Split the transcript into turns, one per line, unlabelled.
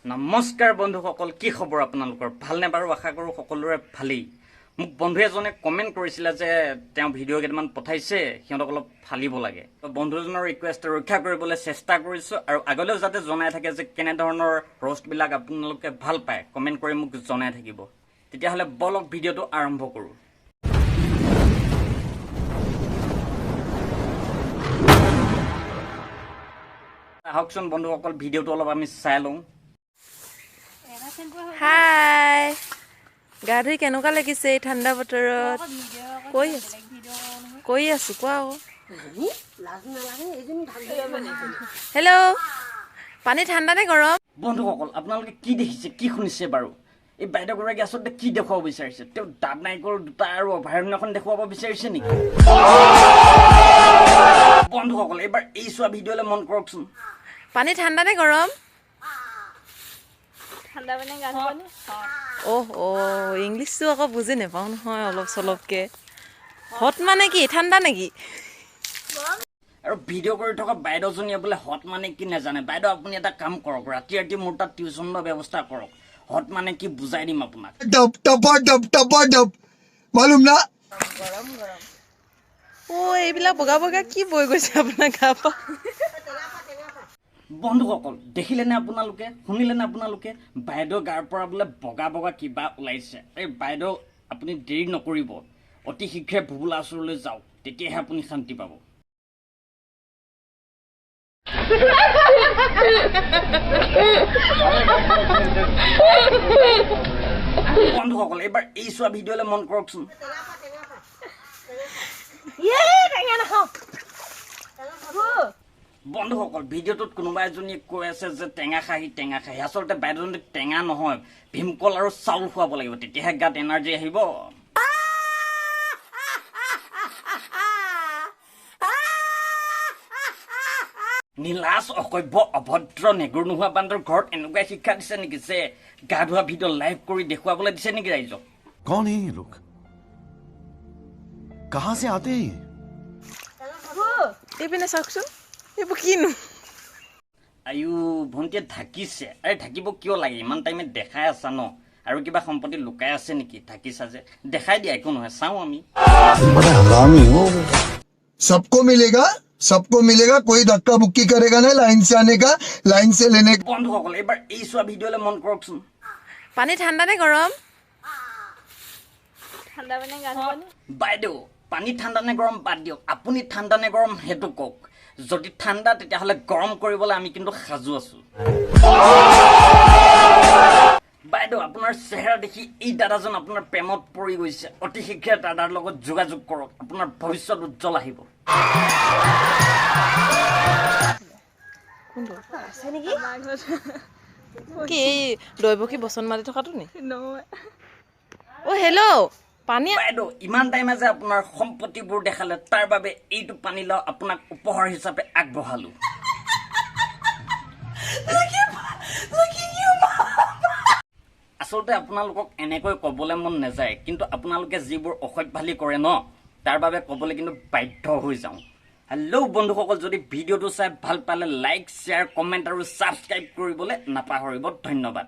নমস্কাৰ বন্ধুসকল, কি খবৰ আপোনালোকৰ? ভালনে বাৰু? আশা কৰোঁ সকলোৰে ভালেই। মোক বন্ধু এজনে কমেণ্ট কৰিছিলে যে তেওঁ ভিডিঅ' কেইটামান পঠাইছে, সিহঁতক অলপ ফালিব লাগে। বন্ধুজনৰ ৰিকুৱেষ্ট ৰক্ষা কৰিবলৈ চেষ্টা কৰিছোঁ আৰু আগলৈও যাতে জনাই থাকে যে কেনেধৰণৰ ৰ'ষ্টবিলাক আপোনালোকে ভাল পায়, কমেণ্ট কৰি মোক জনাই থাকিব। তেতিয়াহ'লে বলক ভিডিঅ'টো আৰম্ভ কৰোঁ। আহকচোন বন্ধুসকল, ভিডিঅ'টো অলপ আমি চাই লওঁ।
হাই, গা ধুই কেনেকুৱা লাগিছে এই ঠাণ্ডা বতৰত? কৈ আছো কোৱা আকৌ। হেল্ল', পানী ঠাণ্ডা নে গৰম?
বন্ধুসকল, আপোনালোকে কি দেখিছে, কি শুনিছে বাৰু? এই বাইদেউগৰাকী আচলতে কি দেখুৱাব বিচাৰিছে? তেওঁ দাঁত নাৰিকল দুটা আৰু অভয়াৰণ্যখন দেখুৱাব বিচাৰিছে নেকি? বন্ধুসকল, এইবাৰ এই চোৱা ভিডিঅ'লৈ মন কৰকচোন।
পানী ঠাণ্ডা নে গৰম? অহ ইংলিছটো আকৌ বুজি নাপাওঁ নহয় অলপ চলপকে। হট মানে কি, ঠাণ্ডা নেকি?
আৰু ভিডিঅ' কৰি থকা বাইদেউজনীয়ে বোলে হট মানে কি নাজানে। বাইদেউ, আপুনি এটা কাম কৰক, ৰাতি ৰাতি মোৰ তাত টিউশ্যনৰ ব্যৱস্থা কৰক। হট মানে কি বুজাই দিম আপোনাক।
এইবিলাক বগা বগা কি বৈ গৈছে আপোনাৰ গা পা?
বন্ধুসকল, দেখিলেনে আপোনালোকে, শুনিলেনে আপোনালোকে? বাইদেউ গাৰ পৰা বোলে বগা বগা কিবা ওলাইছে। এই বাইদেউ, আপুনি দেৰি নকৰিব, অতি শীঘ্ৰে ভুবুলা ওচৰলৈ যাওক, তেতিয়াহে আপুনি শান্তি পাব। বন্ধুসকল, এইবাৰ এই চোৱা ভিডিঅ'লৈ মন কৰকচোন। বন্ধুসকল, ভিডিঅ'টোত কোনোবা এজনীয়ে কৈ আছে যে টেঙা খাহি। আচলতে বাইদেউজনী টেঙা নহয়, ভীমকল আৰু চাউল খুৱাব লাগিব, তেতিয়াহে গাত এনাৰ্জি আহিব। নীলাজ, অসভ্য, অভদ্ৰ, নেগুৰ নোহোৱা বান্দৰ ঘৰত এনেকুৱাই শিক্ষা দিছে নেকি যে গা ধোৱা ভিডিঅ' লাইভ কৰি দেখুৱাবলৈ দিছে নেকি ৰাইজক?
कौन है ये लोग? कहां से आते हैं?
এইপিনে চাওকচোন, এইবোৰ কিনো?
আয়ু, ভণ্টিয়ে ঢাকিছে। আৰে ঢাকিব কিয় লাগে? ইমান টাইমে দেখাই আছা ন? আৰু কিবা সম্পত্তি লুকাই আছে নেকি? ঢাকিছা যে দেখাই দিয়া, একো নহয়, চাওঁ আমি।
सबको मिलेगा कोई धक्का बुक्की करेगा ना, लाइन से आने का, लाइन से लेने का।
বন্ধুসকল, এইবাৰ এই চোৱা ভিডিঅ'লৈ মন কৰকচোন।
পানী ঠাণ্ডা নে গৰম?
বাইদেউ, পানী ঠাণ্ডা নে গৰম বাদ দিয়ক, আপুনি ঠাণ্ডা নে গৰম সেইটো কওক। যদি ঠাণ্ডা তেতিয়াহ'লে গৰম কৰিবলৈ আমি কিন্তু সাজু আছো। বাইদেউ, আপোনাৰ চেহেৰা দেখি এই দাদাজন আপোনাৰ প্ৰেমত পৰি গৈছে। অতি শীঘ্ৰে দাদাৰ লগত যোগাযোগ কৰক, আপোনাৰ ভৱিষ্যত উজ্জ্বল আহিব।
কি এই দৈৱকী বচন মাৰি থকাটো নি? অ হেল্ল', পানী।
বাইদেউ, ইমান টাইমে যে আপোনাৰ সম্পত্তিবোৰ দেখালে, তাৰ বাবে এইটো পানী লাও আপোনাক উপহাৰ হিচাপে আগবঢ়ালো। আচলতে আপোনালোকক এনেকৈ ক'বলৈ মন নাযায়, কিন্তু আপোনালোকে যিবোৰ অসভ্যালি কৰে ন, তাৰ বাবে ক'বলৈ কিন্তু বাধ্য হৈ যাওঁ। হেল্ল' বন্ধুসকল, যদি ভিডিঅ'টো চাই ভাল পালে লাইক, শ্বেয়াৰ, কমেণ্ট আৰু ছাবস্ক্ৰাইব কৰিবলৈ নাপাহৰিব। ধন্যবাদ।